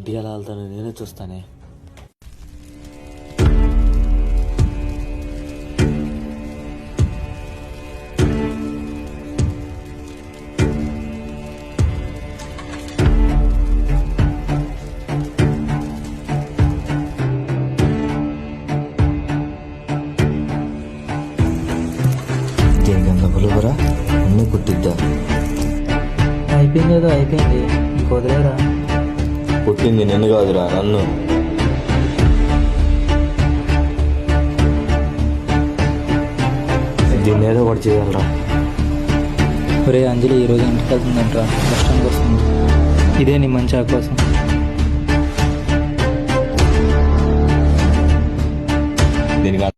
ఇంటికి ఎలా వెళ్తాను నేనే చూస్తానే. దీనికన్నా పులిహోర అన్నీ పుట్టిద్దా. అయిపోయింది ఏదో అయిపోయింది, ఇంకొదిలేరా. పుట్టింది నిన్ను కాదురా, నన్ను. దీన్ని ఏదో ఒకటి చేయాలరా. ఒరే అంజలి ఈరోజు ఇంటికి వెళ్తుందంటరా, కష్టంగా వస్తుంది. ఇదే నీ మంచి అవకాశం. దీనికి